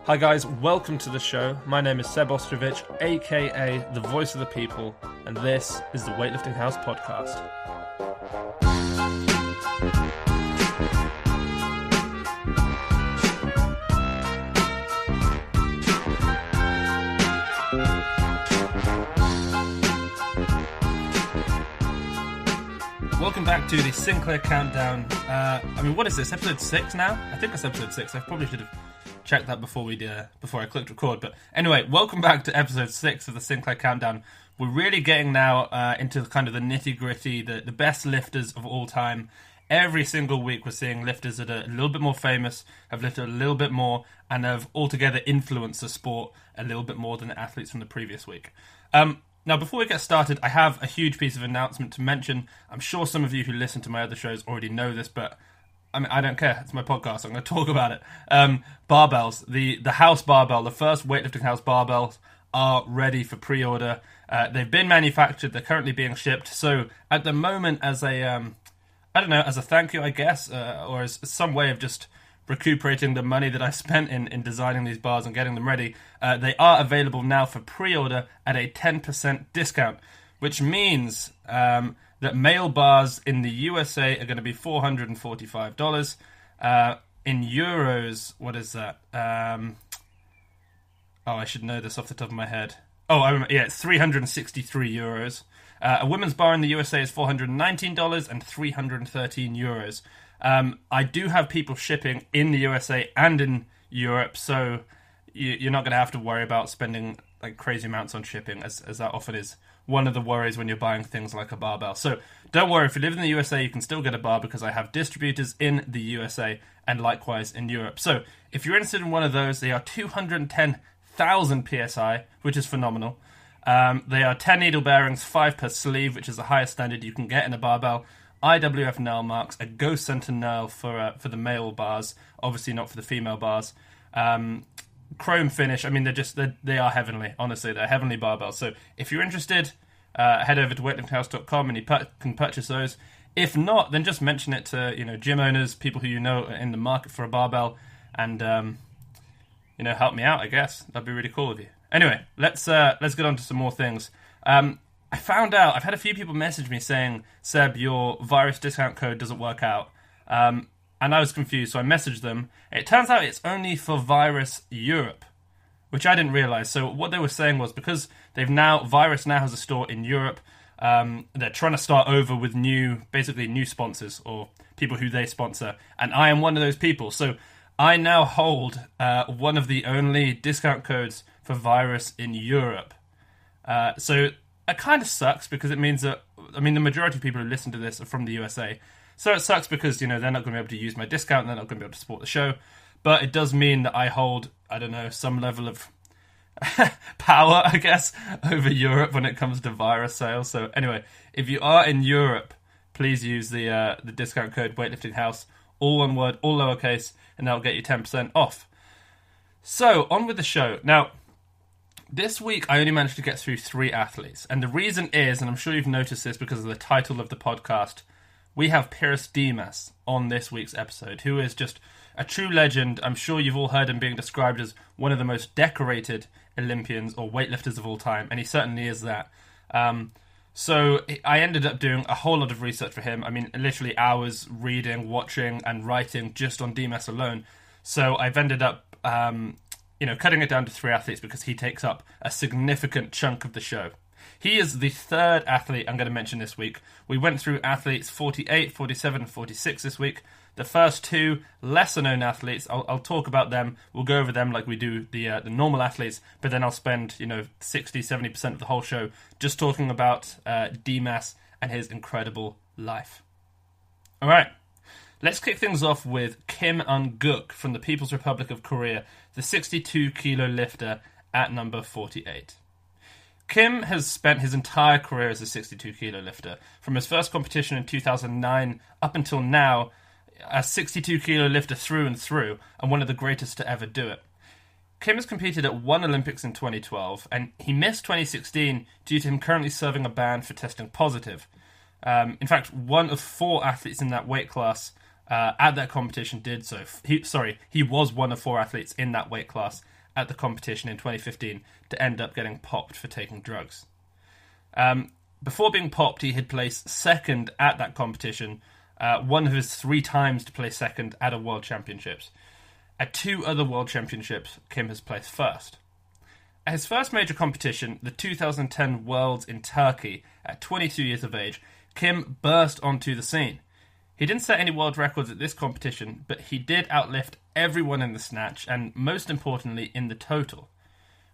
Hi guys, welcome to the show. My name is Seb Ostrovich, aka the Voice of the People, and this is the Weightlifting House podcast. Welcome back to the Sinclair countdown. What is this? Episode 6 now? I think it's episode 6. I probably should have checked that before I clicked record. But anyway, welcome back to episode 6 of the Sinclair countdown. We're really getting now into kind of the nitty-gritty, the best lifters of all time. Every single week we're seeing lifters that are a little bit more famous, have lifted a little bit more, and have altogether influenced the sport a little bit more than the athletes from the previous week. Now, before we get started, I have a huge piece of announcement to mention. I'm sure some of you who listen to my other shows already know this, but I don't care. It's my podcast. I'm going to talk about it. Barbells. The house barbell, the first weightlifting house barbells are ready for pre-order. They've been manufactured. They're currently being shipped. So at the moment, as a thank you, I guess, or as some way of just recuperating the money that I spent in designing these bars and getting them ready, they are available now for pre-order at a 10% discount, which means that male bars in the USA are going to be $445. In euros, what is that? I should know this off the top of my head. It's 363 euros. A women's bar in the USA is $419 and 313 euros. I do have people shipping in the USA and in Europe, so you're not going to have to worry about spending like crazy amounts on shipping, as that often is one of the worries when you're buying things like a barbell. So don't worry, if you live in the USA, you can still get a bar because I have distributors in the USA and likewise in Europe. So if you're interested in one of those, they are 210,000 PSI, which is phenomenal. They are 10 needle bearings, 5 per sleeve, which is the highest standard you can get in a barbell. IWF nail marks, a ghost center nail for the male bars, obviously not for the female bars. Chrome finish. They are heavenly. Honestly, they're heavenly barbells. So if you're interested, head over to weightliftinghouse.com and you can purchase those. If not, then just mention it to gym owners, people who you know are in the market for a barbell, and help me out. I guess that'd be really cool of you. Anyway, let's get on to some more things. I found out, I've had a few people message me saying, Seb, your virus discount code doesn't work out. And I was confused, so I messaged them. It turns out it's only for Virus Europe, which I didn't realise. So what they were saying was, because Virus now has a store in Europe, they're trying to start over with new sponsors, or people who they sponsor. And I am one of those people. So I now hold one of the only discount codes for Virus in Europe. So it kind of sucks because it means that, the majority of people who listen to this are from the USA. So it sucks because, they're not going to be able to use my discount and they're not going to be able to support the show. But it does mean that I hold, some level of power, I guess, over Europe when it comes to virus sales. So anyway, if you are in Europe, please use the discount code Weightlifting House, all one word, all lowercase, and that'll get you 10% off. So on with the show. Now, this week, I only managed to get through 3 athletes. And the reason is, and I'm sure you've noticed this because of the title of the podcast, we have Pyrros Dimas on this week's episode, who is just a true legend. I'm sure you've all heard him being described as one of the most decorated Olympians or weightlifters of all time, and he certainly is that. So I ended up doing a whole lot of research for him. Literally hours reading, watching, and writing just on Dimas alone. So I've ended up cutting it down to 3 athletes because he takes up a significant chunk of the show. He is the 3rd athlete I'm going to mention this week. We went through athletes 48, 47, and 46 this week. The first 2 lesser-known athletes, I'll talk about them. We'll go over them like we do the normal athletes, but then I'll spend 60, 70% of the whole show just talking about Dimas and his incredible life. All right. Let's kick things off with Kim Un-guk from the People's Republic of Korea, the 62-kilo lifter at number 48. Kim has spent his entire career as a 62-kilo lifter. From his first competition in 2009 up until now, a 62-kilo lifter through and through, and one of the greatest to ever do it. Kim has competed at 1 Olympics in 2012, and he missed 2016 due to him currently serving a ban for testing positive. In fact, one of 4 athletes in that weight class at that competition did so. He was one of 4 athletes in that weight class at the competition in 2015 to end up getting popped for taking drugs. Before being popped, he had placed second at that competition, one of his 3 times to place second at a World Championships. At 2 other World Championships, Kim has placed first. At his first major competition, the 2010 Worlds in Turkey, at 22 years of age, Kim burst onto the scene. He didn't set any world records at this competition, but he did outlift everyone in the snatch, and most importantly, in the total.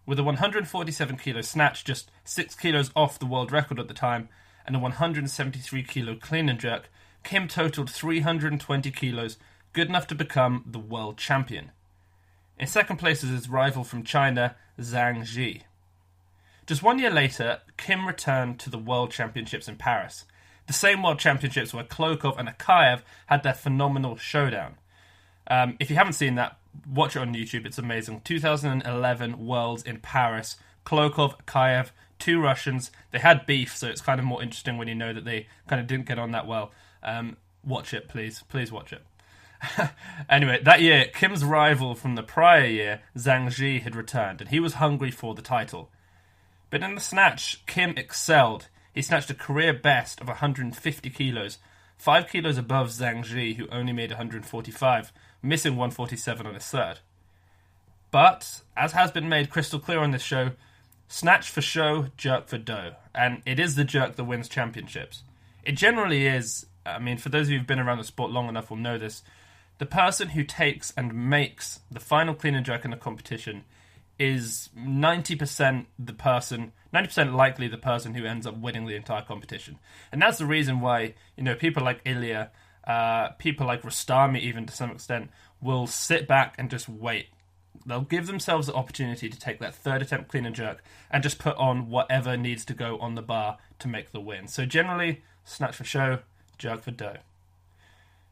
With a 147 kilo snatch, just 6 kilos off the world record at the time, and a 173 kilo clean and jerk, Kim totaled 320 kilos, good enough to become the world champion. In second place is his rival from China, Zhang Ji. Just 1 year later, Kim returned to the World Championships in Paris, the same World Championships where Klokov and Akayev had their phenomenal showdown. If you haven't seen that, watch it on YouTube, it's amazing. 2011 Worlds in Paris, Klokov, Akayev, 2 Russians. They had beef, so it's kind of more interesting when you know that they kind of didn't get on that well. Watch it, please. Please watch it. Anyway, that year, Kim's rival from the prior year, Zhang Ji, had returned, and he was hungry for the title. But in the snatch, Kim excelled. He snatched a career best of 150 kilos, 5 kilos above Zhang Ji, who only made 145, missing 147 on his third. But, as has been made crystal clear on this show, snatch for show, jerk for dough, and it is the jerk that wins championships. It generally is, for those of you who've been around the sport long enough will know this, the person who takes and makes the final clean and jerk in a competition is 90% likely the person who ends up winning the entire competition. And that's the reason why, people like Ilya, people like Rostami even to some extent, will sit back and just wait. They'll give themselves the opportunity to take that third attempt clean and jerk and just put on whatever needs to go on the bar to make the win. So generally, snatch for show, jerk for dough.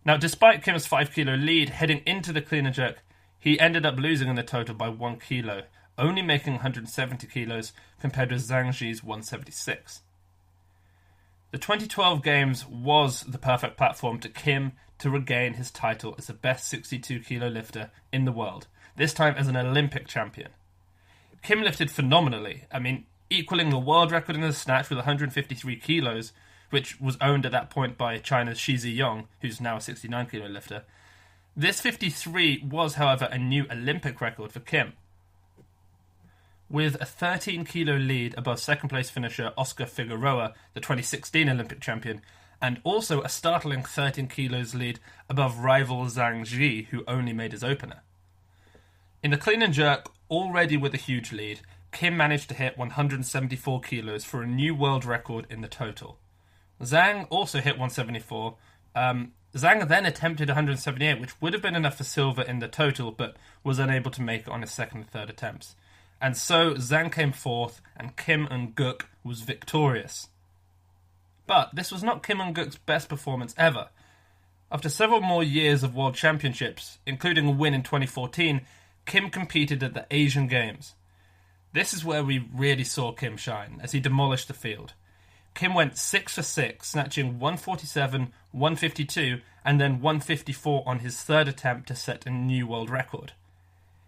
Now, despite Kim's 5 kilo lead heading into the clean and jerk, he ended up losing in the total by 1 kilo, only making 170 kilos compared with Zhang Ji's 176. The 2012 Games was the perfect platform to Kim to regain his title as the best 62 kilo lifter in the world, this time as an Olympic champion. Kim lifted phenomenally, equaling the world record in the snatch with 153 kilos, which was owned at that point by China's Shi Ziyong, who's now a 69 kilo lifter. This 53 was, however, a new Olympic record for Kim. With a 13 kilo lead above second place finisher Oscar Figueroa, the 2016 Olympic champion, and also a startling 13 kilos lead above rival Zhang Ji, who only made his opener. In the clean and jerk, already with a huge lead, Kim managed to hit 174 kilos for a new world record in the total. Zhang also hit 174. Zhang then attempted 178, which would have been enough for silver in the total, but was unable to make it on his second and third attempts. And so Zhang came fourth, and Kim Un-guk was victorious. But this was not Kim Un-guk's best performance ever. After several more years of World Championships, including a win in 2014, Kim competed at the Asian Games. This is where we really saw Kim shine, as he demolished the field. Kim went 6 for 6, snatching 147, 152, and then 154 on his third attempt to set a new world record.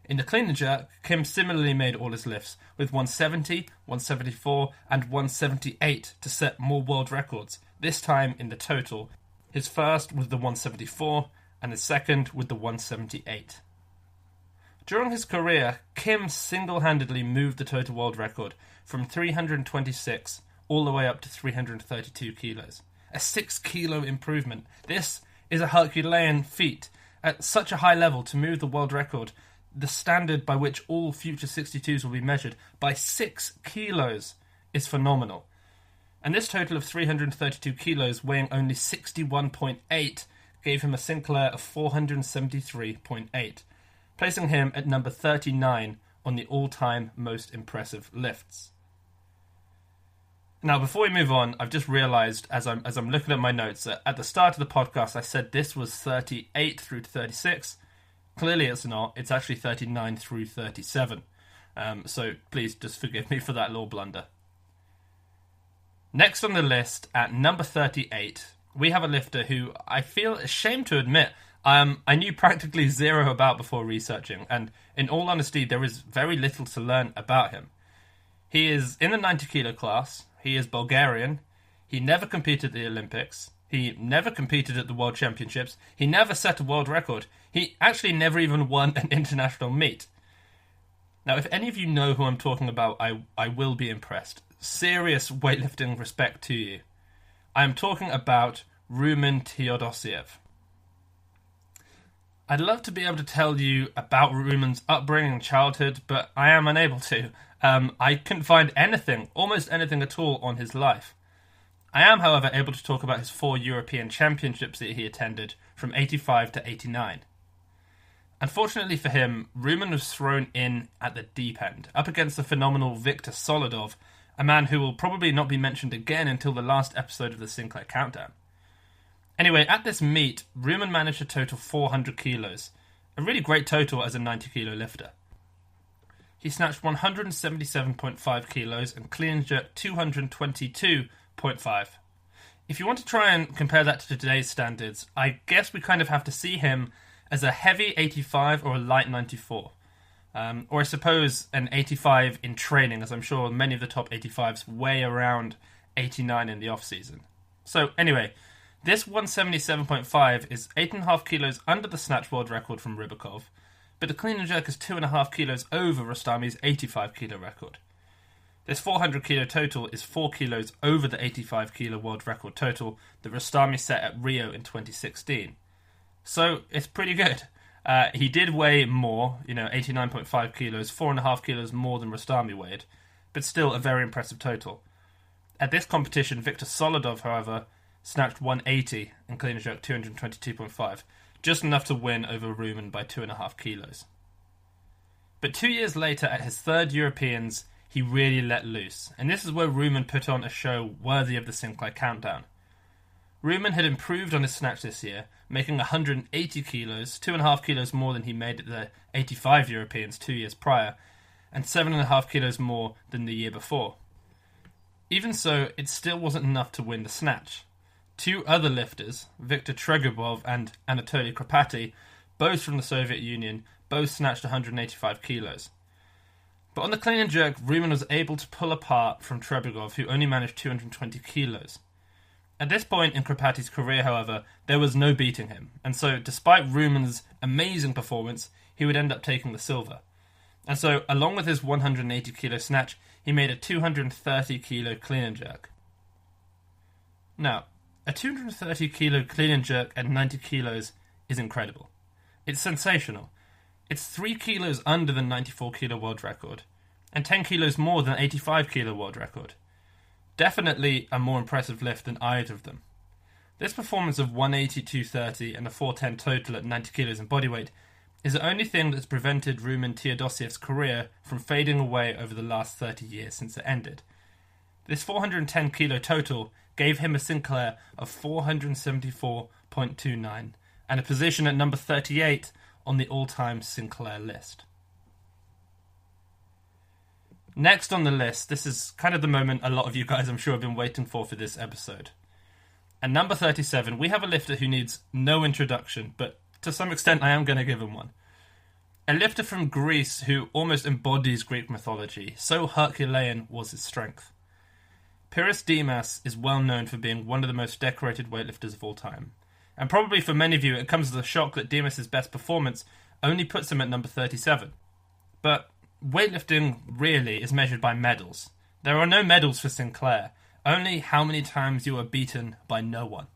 In the clean and jerk, Kim similarly made all his lifts, with 170, 174, and 178 to set more world records, this time in the total, his first with the 174, and his second with the 178. During his career, Kim single-handedly moved the total world record from 326 all the way up to 332 kilos. A 6 kilo improvement. This is a Herculean feat. At such a high level to move the world record, the standard by which all future 62s will be measured, by 6 kilos, is phenomenal. And this total of 332 kilos, weighing only 61.8, gave him a Sinclair of 473.8, placing him at number 39 on the all-time most impressive lifts. Now, before we move on, I've just realised, as I'm looking at my notes, that at the start of the podcast I said this was 38 through to 36. Clearly it's not. It's actually 39 through 37. So please just forgive me for that little blunder. Next on the list, at number 38, we have a lifter who I feel ashamed to admit I knew practically zero about before researching, and in all honesty, there is very little to learn about him. He is in the 90 kilo class, he is Bulgarian, he never competed at the Olympics, he never competed at the World Championships, he never set a world record, he actually never even won an international meet. Now, if any of you know who I'm talking about, I will be impressed. Serious weightlifting respect to you. I am talking about Rumen Teodosiev. I'd love to be able to tell you about Rumen's upbringing and childhood, but I am unable to. I couldn't find anything, almost anything at all, on his life. I am, however, able to talk about his 4 European Championships that he attended from 85 to 89. Unfortunately for him, Rumen was thrown in at the deep end, up against the phenomenal Viktor Solodov, a man who will probably not be mentioned again until the last episode of the Sinclair Countdown. Anyway, at this meet, Rumen managed to total 400 kilos, a really great total as a 90 kilo lifter. He snatched 177.5 kilos and clean and jerked 222.5. If you want to try and compare that to today's standards, I guess we kind of have to see him as a heavy 85 or a light 94. Or I suppose an 85 in training, as I'm sure many of the top 85s weigh around 89 in the off-season. So anyway, this 177.5 is 8.5 kilos under the snatch world record from Rybakov, but the clean and jerk is 2.5 kilos over Rostami's 85 kilo record. This 400 kilo total is 4 kilos over the 85 kilo world record total that Rostami set at Rio in 2016. So it's pretty good. He did weigh more, 89.5 kilos, 4.5 kilos more than Rostami weighed, but still a very impressive total. At this competition, Viktor Solodov, however, snatched 180 and clean and jerked 222.5, just enough to win over Rumen by 2.5 kilos. But 2 years later, at his third Europeans, he really let loose, and this is where Rumen put on a show worthy of the Sinclair Countdown. Rumen had improved on his snatch this year, making 180 kilos, 2.5 kilos more than he made at the 85 Europeans 2 years prior, and 7.5 kilos more than the year before. Even so, it still wasn't enough to win the snatch. 2 other lifters, Viktor Tregubov and Anatoly Kropati, both from the Soviet Union, both snatched 185 kilos. But on the clean and jerk, Rumen was able to pull apart from Trebregov, who only managed 220 kilos. At this point in Kropati's career, however, there was no beating him, and so despite Rumen's amazing performance, he would end up taking the silver. And so, along with his 180 kilo snatch, he made a 230 kilo clean and jerk. Now, a 230 kilo clean and jerk at 90 kilos is incredible. It's sensational. It's 3 kilos under the 94 kilo world record, and 10 kilos more than 85 kilo world record. Definitely a more impressive lift than either of them. This performance of 180-230 and a 410 total at 90 kilos in body weight is the only thing that's prevented Rumen Teodosiev's career from fading away over the last 30 years since it ended. This 410 kilo total gave him a Sinclair of 474.29 and a position at number 38 on the all-time Sinclair list. Next on the list, this is kind of the moment a lot of you guys I'm sure have been waiting for this episode. At number 37, we have a lifter who needs no introduction, but to some extent I am going to give him one. A lifter from Greece who almost embodies Greek mythology, so Herculean was his strength. Pyrros Dimas is well known for being one of the most decorated weightlifters of all time. And probably for many of you it comes as a shock that Dimas' best performance only puts him at number 37. But weightlifting really is measured by medals. There are no medals for Sinclair, only how many times you are beaten by no one.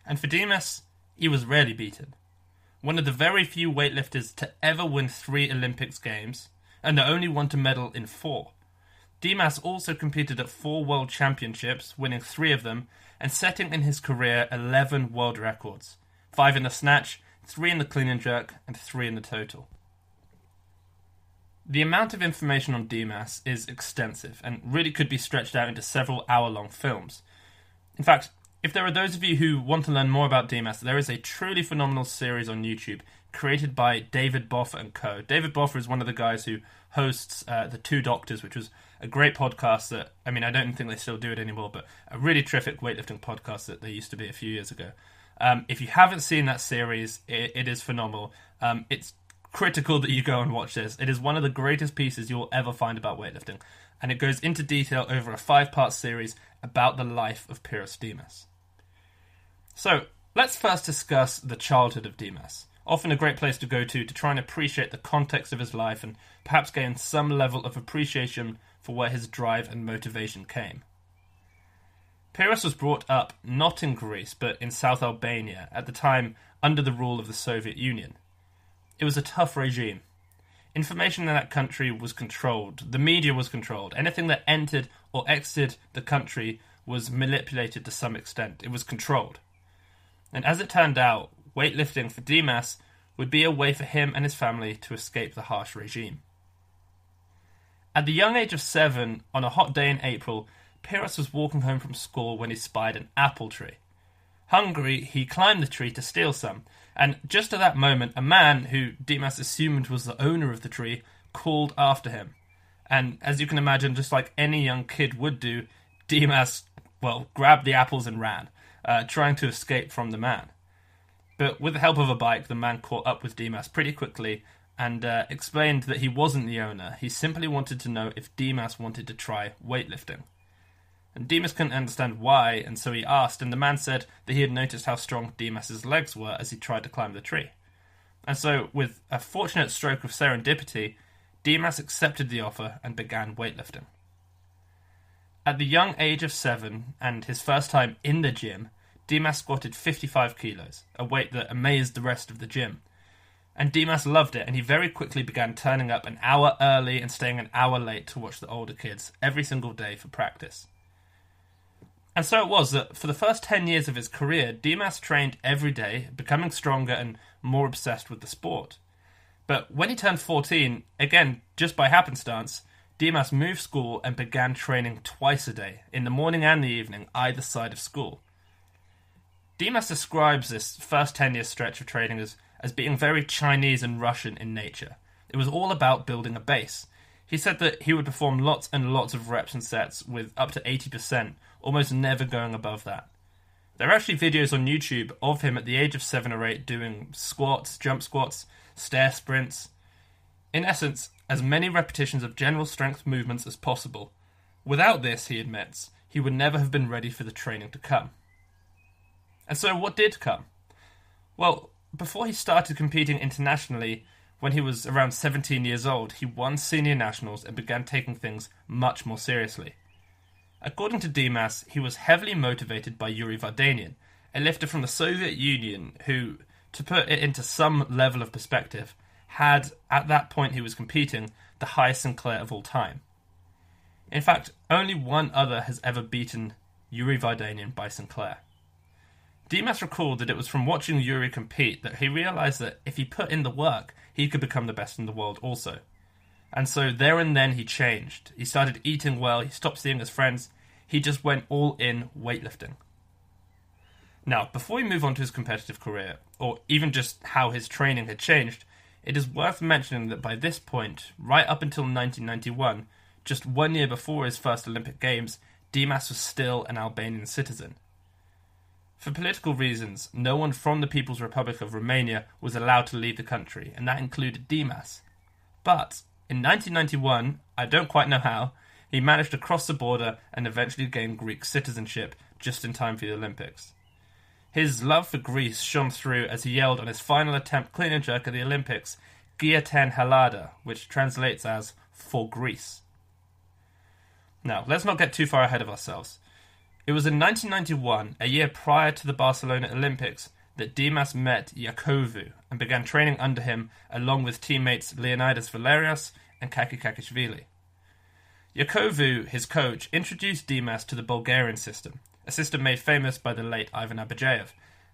And for Dimas, he was rarely beaten. One of the very few weightlifters to ever win 3 Olympics Games, and the only one to medal in 4. Dimas also competed at 4 World Championships, winning 3 of them, and setting in his career 11 world records. 5 in the snatch, 3 in the clean and jerk, and 3 in the total. The amount of information on Dimas is extensive and really could be stretched out into several hour-long films. In fact, if there are those of you who want to learn more about Dimas, there is a truly phenomenal series on YouTube created by David Boffer and co. David Boffer is one of the guys who hosts The Two Doctors, which was a great podcast that, I don't think they still do it anymore, but a really terrific weightlifting podcast that they used to be a few years ago. If you haven't seen that series, it is phenomenal. It's critical that you go and watch this. It is one of the greatest pieces you'll ever find about weightlifting, and it goes into detail over a 5-part series about the life of Pyrros Dimas. So, let's first discuss the childhood of Dimas. Often a great place to go to try and appreciate the context of his life and perhaps gain some level of appreciation for where his drive and motivation came. Pyrros was brought up not in Greece, but in South Albania, at the time under the rule of the Soviet Union. It was a tough regime. Information in that country was controlled. The media was controlled. Anything that entered or exited the country was manipulated to some extent. It was controlled. And as it turned out, weightlifting for Dimas would be a way for him and his family to escape the harsh regime. At the young age of 7, on a hot day in April, Pyrros was walking home from school when he spied an apple tree. Hungry, he climbed the tree to steal some, and just at that moment, a man who Dimas assumed was the owner of the tree called after him. And as you can imagine, just like any young kid would do, Dimas, grabbed the apples and ran, trying to escape from the man. But with the help of a bike, the man caught up with Dimas pretty quickly and explained that he wasn't the owner. He simply wanted to know if Dimas wanted to try weightlifting. And Dimas couldn't understand why, and so he asked, and the man said that he had noticed how strong Dimas's legs were as he tried to climb the tree. And so, with a fortunate stroke of serendipity, Dimas accepted the offer and began weightlifting. At the young age of 7, and his first time in the gym, Dimas squatted 55 kilos, a weight that amazed the rest of the gym. And Dimas loved it, and he very quickly began turning up an hour early and staying an hour late to watch the older kids every single day for practice. And so it was that for the first 10 years of his career, Dimas trained every day, becoming stronger and more obsessed with the sport. But when he turned 14, again, just by happenstance, Dimas moved school and began training twice a day, in the morning and the evening, either side of school. Dimas describes this first 10-year stretch of training as being very Chinese and Russian in nature. It was all about building a base. He said that he would perform lots and lots of reps and sets with up to 80%, almost never going above that. There are actually videos on YouTube of him at the age of 7 or 8 doing squats, jump squats, stair sprints. In essence, as many repetitions of general strength movements as possible. Without this, he admits, he would never have been ready for the training to come. And so what did come? Well, before he started competing internationally, when he was around 17 years old, he won senior nationals and began taking things much more seriously. According to Dimas, he was heavily motivated by Yuri Vardanian, a lifter from the Soviet Union who, to put it into some level of perspective, had, at that point he was competing, the highest Sinclair of all time. In fact, only one other has ever beaten Yuri Vardanian by Sinclair. Dimas recalled that it was from watching Yuri compete that he realised that if he put in the work, he could become the best in the world also. And so there and then he changed. He started eating well, he stopped seeing his friends, he just went all in weightlifting. Now, before we move on to his competitive career, or even just how his training had changed, it is worth mentioning that by this point, right up until 1991, just 1 year before his first Olympic Games, Dimas was still an Albanian citizen. For political reasons, no one from the People's Republic of Romania was allowed to leave the country, and that included Dimas. But in 1991, I don't quite know how, he managed to cross the border and eventually gain Greek citizenship just in time for the Olympics. His love for Greece shone through as he yelled on his final attempt clean and jerk at the Olympics, Gia ten Helada, which translates as, for Greece. Now, let's not get too far ahead of ourselves. It was in 1991, a year prior to the Barcelona Olympics, that Dimas met Iacovu and began training under him along with teammates Leonidas Valerius and Kaki Kakishvili. Iacovu, his coach, introduced Dimas to the Bulgarian system, a system made famous by the late Ivan Abajev,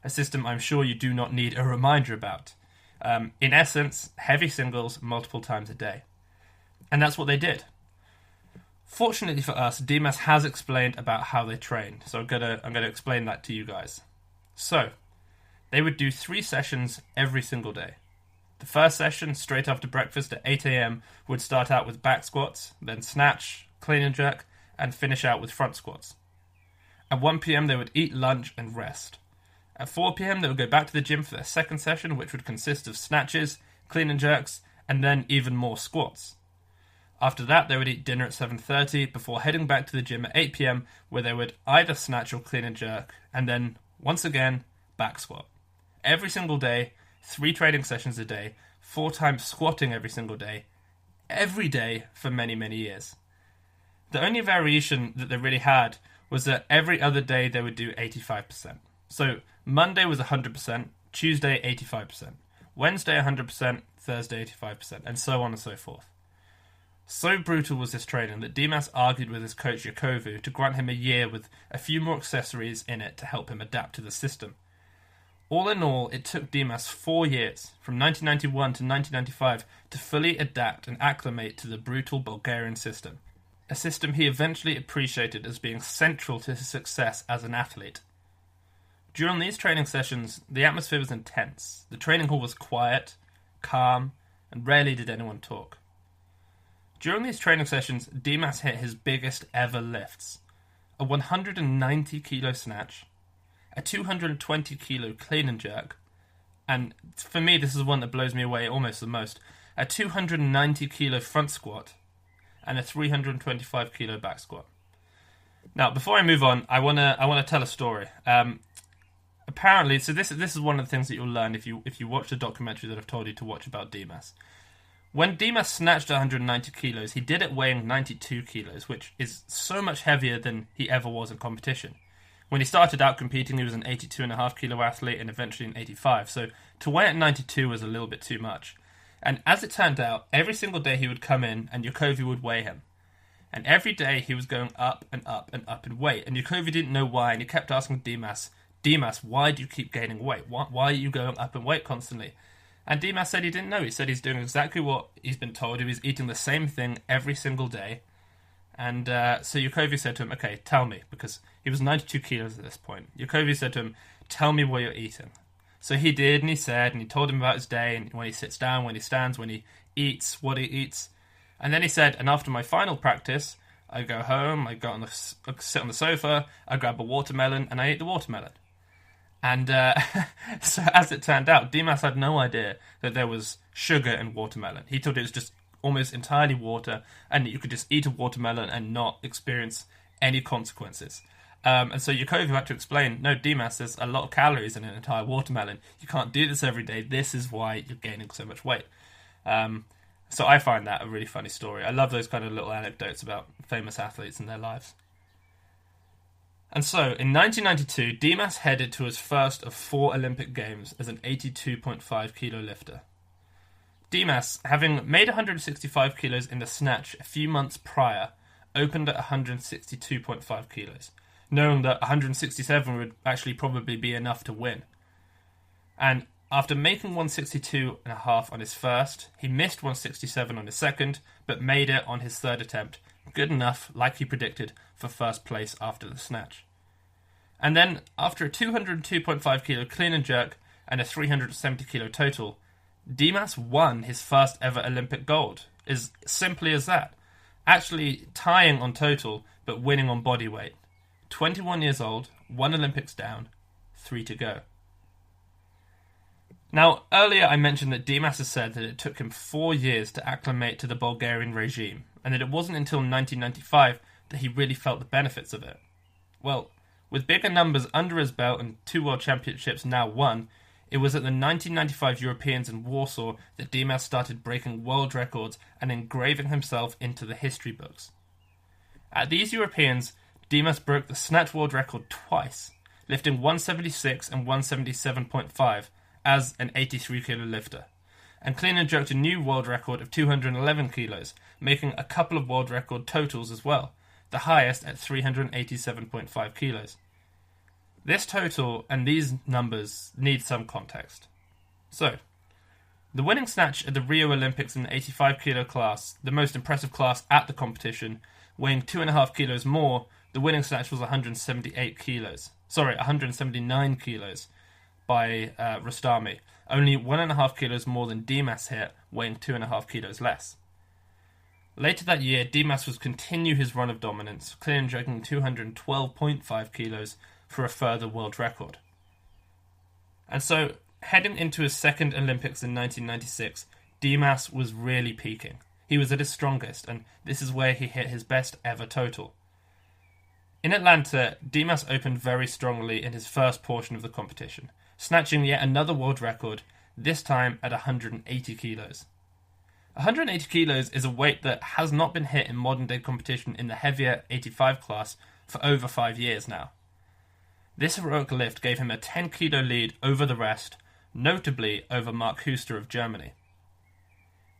a system I'm sure you do not need a reminder about. In essence, heavy singles multiple times a day. And that's what they did. Fortunately for us, Dimas has explained about how they trained, so I'm gonna explain that to you guys. So, they would do 3 sessions every single day. The first session, straight after breakfast at 8 a.m, would start out with back squats, then snatch, clean and jerk, and finish out with front squats. At 1 p.m, they would eat lunch and rest. At 4 p.m, they would go back to the gym for their second session, which would consist of snatches, clean and jerks, and then even more squats. After that, they would eat dinner at 7:30 before heading back to the gym at 8 p.m, where they would either snatch or clean and jerk, and then, once again, back squat. Every single day, 3 training sessions a day, 4 times squatting every single day, every day for many, many years. The only variation that they really had was that every other day they would do 85%. So Monday was 100%, Tuesday 85%, Wednesday 100%, Thursday 85%, and so on and so forth. So brutal was this training that Dimas argued with his coach Yakovu to grant him a year with a few more accessories in it to help him adapt to the system. All in all, it took Dimas 4 years, from 1991 to 1995, to fully adapt and acclimate to the brutal Bulgarian system, a system he eventually appreciated as being central to his success as an athlete. During these training sessions, the atmosphere was intense. The training hall was quiet, calm, and rarely did anyone talk. During these training sessions, Dimas hit his biggest ever lifts: a 190 kilo snatch, a 220 kilo clean and jerk, and for me this is one that blows me away almost the most, a 290 kilo front squat, and a 325 kilo back squat. Now, before I move on, I wanna tell a story. Apparently, so this is one of the things that you'll learn if you watch the documentary that I've told you to watch about Dimas. When Dimas snatched 190 kilos, he did it weighing 92 kilos, which is so much heavier than he ever was in competition. When he started out competing, he was an 82.5 kilo athlete and eventually an 85, so to weigh at 92 was a little bit too much. And as it turned out, every single day he would come in and Yakovu would weigh him. And every day he was going up and up and up in weight, and Yakovu didn't know why, and he kept asking Dimas, why do you keep gaining weight? Why are you going up in weight constantly? And Dimas said he didn't know. He said he's doing exactly what he's been told. He was eating the same thing every single day. And so Yakovu said to him, okay, tell me, because he was 92 kilos at this point. Yakovu said to him, tell me what you're eating. So he did, and he said, and he told him about his day, and when he sits down, when he stands, when he eats, what he eats. And then he said, and after my final practice, I go home, I sit on the sofa, I grab a watermelon, and I eat the watermelon. And so as it turned out, Dimas had no idea that there was sugar in watermelon. He thought it was just almost entirely water, and that you could just eat a watermelon and not experience any consequences. And so Yakovu had to explain, no, Dimas, there's a lot of calories in an entire watermelon. You can't do this every day. This is why you're gaining so much weight. So I find that a really funny story. I love those kind of little anecdotes about famous athletes and their lives. And so, in 1992, Dimas headed to his first of 4 Olympic Games as an 82.5 kilo lifter. Dimas, having made 165 kilos in the snatch a few months prior, opened at 162.5 kilos, knowing that 167 would actually probably be enough to win. And after making 162.5 on his first, he missed 167 on his second, but made it on his third attempt, good enough, like he predicted, for first place after the snatch. And then, after a 202.5 kilo clean and jerk and a 370 kilo total, Dimas won his first ever Olympic gold. As simply as that. Actually tying on total, but winning on body weight. 21 years old, 1 Olympics down, 3 to go. Now, earlier I mentioned that Dimas has said that it took him 4 years to acclimate to the Bulgarian regime, and that it wasn't until 1995 that he really felt the benefits of it. Well, with bigger numbers under his belt and 2 world championships now won, it was at the 1995 Europeans in Warsaw that Dimas started breaking world records and engraving himself into the history books. At these Europeans, Dimas broke the snatch world record twice, lifting 176 and 177.5 as an 83 kilo lifter, and clean and jerked a new world record of 211 kilos, making a couple of world record totals as well, the highest at 387.5 kilos. This total and these numbers need some context. So, the winning snatch at the Rio Olympics in the 85 kilo class, the most impressive class at the competition, weighing 2.5 kilos more, the winning snatch was 179 kilos by Rostami, only 1.5 kilos more than Dimas hit, weighing 2.5 kilos less. Later that year, Dimas would continue his run of dominance, clean and jerking 212.5 kilos for a further world record. And so, heading into his second Olympics in 1996, Dimas was really peaking. He was at his strongest, and this is where he hit his best ever total. In Atlanta, Dimas opened very strongly in his first portion of the competition, snatching yet another world record, this time at 180 kilos. 180 kilos is a weight that has not been hit in modern-day competition in the heavier 85 class for over 5 years now. This heroic lift gave him a 10-kilo lead over the rest, notably over Mark Huster of Germany.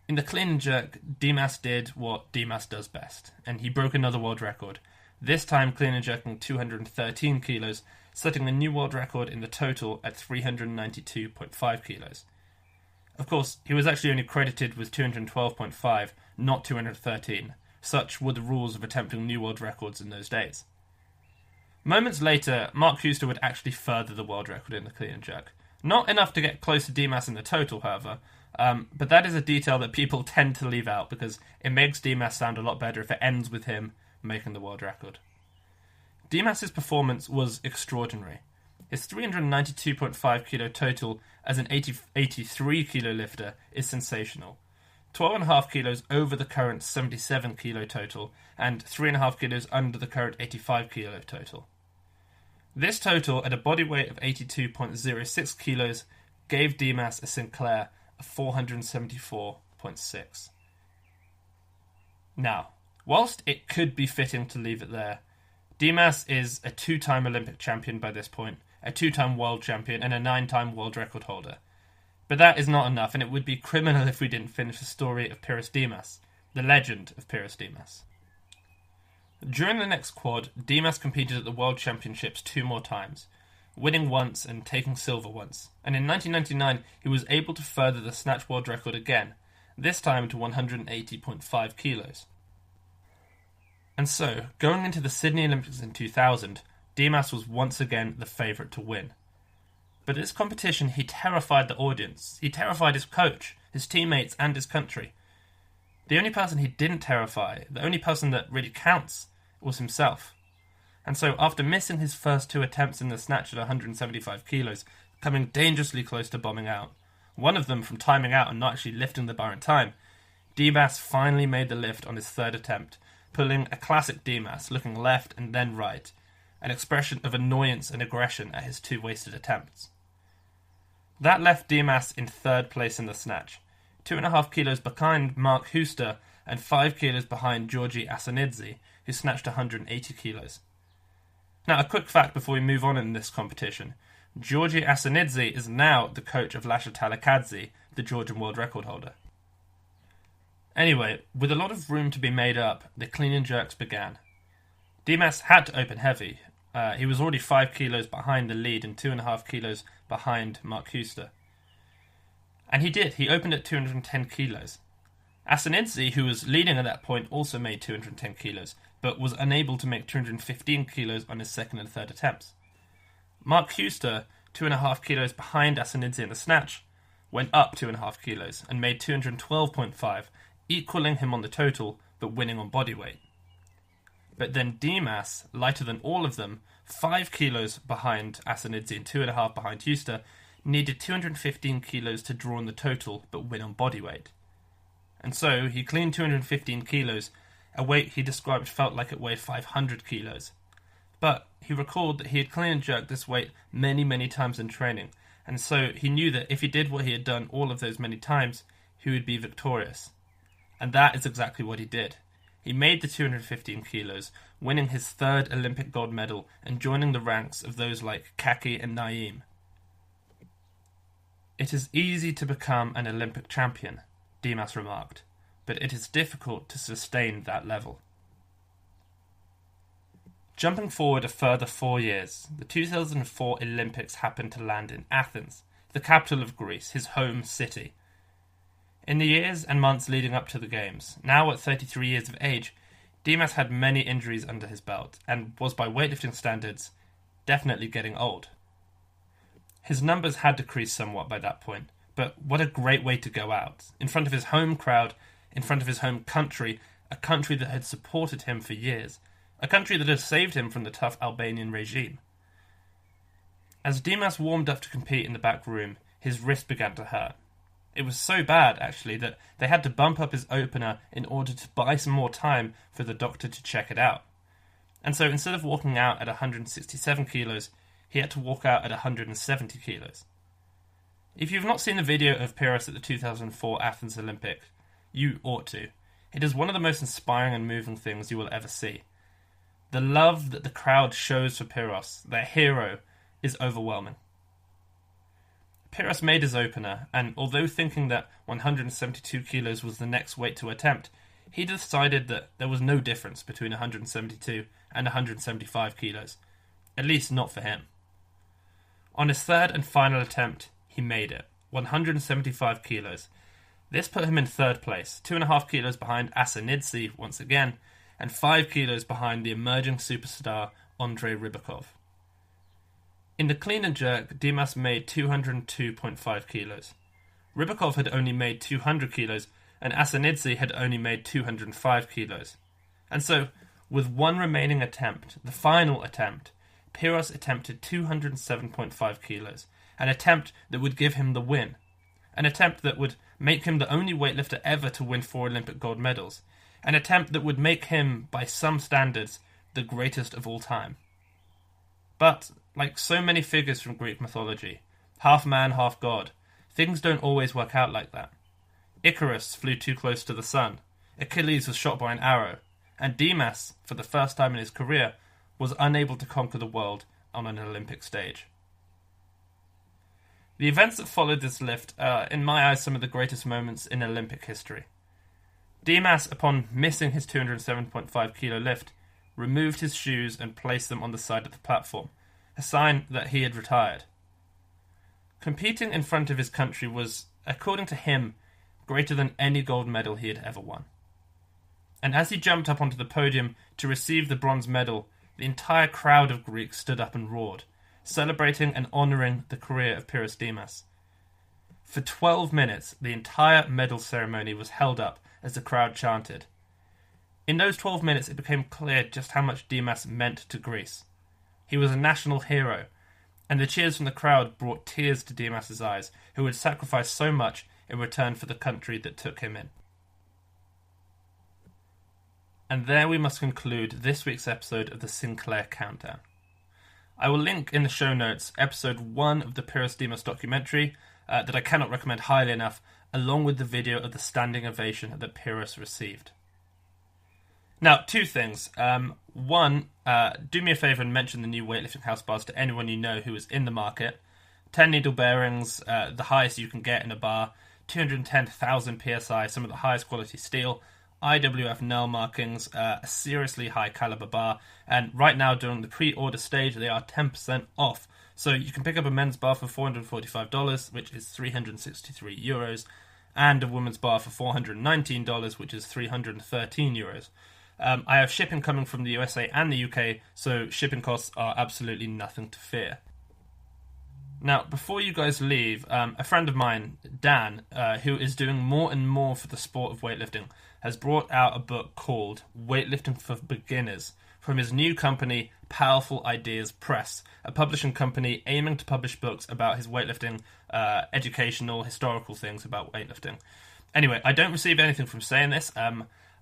In the clean and jerk, Dimas did what Dimas does best, and he broke another world record, this time clean and jerking 213 kilos, setting a new world record in the total at 392.5 kilos. Of course, he was actually only credited with 212.5, not 213. Such were the rules of attempting new world records in those days. Moments later, Mark Huster would actually further the world record in the clean and jerk. Not enough to get close to Dimas in the total, however, but that is a detail that people tend to leave out because it makes Dimas sound a lot better if it ends with him making the world record. Dimas' performance was extraordinary. His 392.5 kilo total as an 83 kilo lifter is sensational. 12.5 kilos over the current 77 kilo total and 3.5 kilos under the current 85 kilo total. This total at a body weight of 82.06 kilos gave Dimas a Sinclair of 474.6. Now, whilst it could be fitting to leave it there, Dimas is a 2-time Olympic champion by this point, a 2-time world champion, and a 9-time world record holder. But that is not enough, and it would be criminal if we didn't finish the story of Pyrros Dimas, the legend of Pyrros Dimas. During the next quad, Dimas competed at the World Championships 2 more times, winning once and taking silver once, and in 1999 he was able to further the snatch world record again, this time to 180.5 kilos. And so, going into the Sydney Olympics in 2000, Dimas was once again the favourite to win. But at this competition he terrified the audience, he terrified his coach, his teammates and his country. The only person he didn't terrify, the only person that really counts, was himself. And so after missing his first 2 attempts in the snatch at 175 kilos, coming dangerously close to bombing out, one of them from timing out and not actually lifting the bar in time, Dimas finally made the lift on his 3rd attempt, pulling a classic Dimas, looking left and then right, an expression of annoyance and aggression at his 2 wasted attempts. That left Dimas in 3rd place in the snatch, 2.5 kilos behind Mark Huster and 5 kilos behind Georgi Asanidze, who snatched 180 kilos. Now, a quick fact before we move on in this competition. Georgi Asanidze is now the coach of Lasha Talakadze, the Georgian world record holder. Anyway, with a lot of room to be made up, the clean and jerks began. Dimas had to open heavy. He was already 5 kilos behind the lead and 2.5 kilos behind Mark Huster. And he did. He opened at 210 kilos. Asanidze, who was leading at that point, also made 210 kilos, but was unable to make 215 kilos on his 2nd and 3rd attempts. Mark Huster, 2.5 kilos behind Asanidze in the snatch, went up 2.5 kilos and made 212.5, equaling him on the total, but winning on body weight. But then Dimas, lighter than all of them, 5 kilos behind Asanidze and 2.5 behind Huster, needed 215 kilos to draw on the total, but win on body weight. And so he cleaned 215 kilos, a weight he described felt like it weighed 500 kilos. But he recalled that he had clean and jerked this weight many, many times in training, and so he knew that if he did what he had done all of those many times, he would be victorious. And that is exactly what he did. He made the 215 kilos, winning his 3rd Olympic gold medal and joining the ranks of those like Kaki and Naeem. It is easy to become an Olympic champion, Dimas remarked, but it is difficult to sustain that level. Jumping forward a further 4 years, the 2004 Olympics happened to land in Athens, the capital of Greece, his home city. In the years and months leading up to the Games, now at 33 years of age, Dimas had many injuries under his belt and was by weightlifting standards definitely getting old. His numbers had decreased somewhat by that point, but what a great way to go out, in front of his home crowd, in front of his home country, a country that had supported him for years, a country that had saved him from the tough Albanian regime. As Dimas warmed up to compete in the back room, his wrist began to hurt. It was so bad, actually, that they had to bump up his opener in order to buy some more time for the doctor to check it out. And so instead of walking out at 167 kilos, he had to walk out at 170 kilos. If you've not seen the video of Pyrros at the 2004 Athens Olympics, you ought to. It is one of the most inspiring and moving things you will ever see. The love that the crowd shows for Pyrros, their hero, is overwhelming. Pyrros made his opener, and although thinking that 172 kilos was the next weight to attempt, he decided that there was no difference between 172 and 175 kilos, at least not for him. On his third and final attempt, he made it, 175 kilos. This put him in third place, 2.5 kilos behind Asanidze once again, and 5 kilos behind the emerging superstar Andrei Rybakov. In the clean and jerk, Dimas made 202.5 kilos. Rybakov had only made 200 kilos, and Asanidze had only made 205 kilos. And so, with one remaining attempt, the final attempt, Pyrros attempted 207.5 kilos, an attempt that would give him the win. An attempt that would make him the only weightlifter ever to win 4 Olympic gold medals. An attempt that would make him, by some standards, the greatest of all time. But, like so many figures from Greek mythology, half man, half god, things don't always work out like that. Icarus flew too close to the sun, Achilles was shot by an arrow, and Dimas, for the first time in his career, was unable to conquer the world on an Olympic stage. The events that followed this lift are, in my eyes, some of the greatest moments in Olympic history. Dimas, upon missing his 207.5 kilo lift, removed his shoes and placed them on the side of the platform, a sign that he had retired. Competing in front of his country was, according to him, greater than any gold medal he had ever won. And as he jumped up onto the podium to receive the bronze medal, the entire crowd of Greeks stood up and roared, celebrating and honouring the career of Pyrros Dimas. For 12 minutes, the entire medal ceremony was held up as the crowd chanted. In those 12 minutes, it became clear just how much Dimas meant to Greece. He was a national hero, and the cheers from the crowd brought tears to Dimas' eyes, who had sacrificed so much in return for the country that took him in. And there we must conclude this week's episode of the Sinclair Countdown. I will link in the show notes episode 1 of the Pyrros Dimas documentary that I cannot recommend highly enough, along with the video of the standing ovation that Pyrros received. Now, 2 things. One, do me a favour and mention the new weightlifting house bars to anyone you know who is in the market. 10 needle bearings, the highest you can get in a bar, 210,000 psi, some of the highest quality steel, IWF nail markings, a seriously high caliber bar, and right now during the pre-order stage they are 10% off. So you can pick up a men's bar for $445, which is €363, and a women's bar for $419, which is €313. I have shipping coming from the USA and the UK, so shipping costs are absolutely nothing to fear. Now, before you guys leave, a friend of mine, Dan, who is doing more and more for the sport of weightlifting, has brought out a book called Weightlifting for Beginners from his new company, Powerful Ideas Press, a publishing company aiming to publish books about his weightlifting, educational, historical things about weightlifting. Anyway, I don't receive anything from saying this.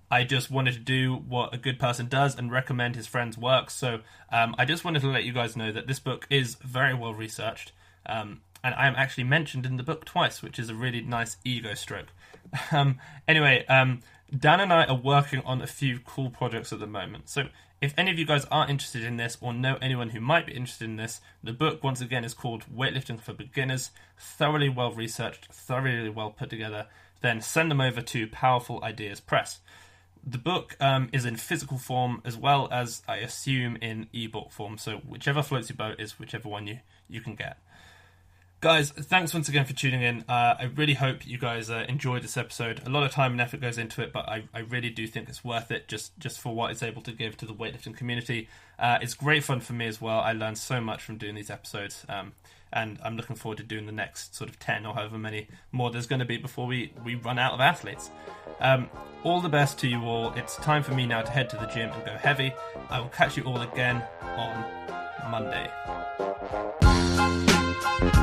I just wanted to do what a good person does and recommend his friend's work. So I just wanted to let you guys know that this book is very well researched. And I am actually mentioned in the book twice, which is a really nice ego stroke. Anyway, Dan and I are working on a few cool projects at the moment. So if any of you guys are interested in this or know anyone who might be interested in this, the book, once again, is called Weightlifting for Beginners. Thoroughly well researched, thoroughly well put together. Then send them over to Powerful Ideas Press. The book is in physical form as well as, I assume, in ebook form. So whichever floats your boat is whichever one you can get. Guys, thanks once again for tuning in. I really hope you guys enjoyed this episode. A lot of time and effort goes into it, but I really do think it's worth it just for what it's able to give to the weightlifting community. It's great fun for me as well. I learned so much from doing these episodes, and I'm looking forward to doing the next sort of 10 or however many more there's going to be before we run out of athletes. All the best to you all. It's time for me now to head to the gym and go heavy. I will catch you all again on Monday. Bye.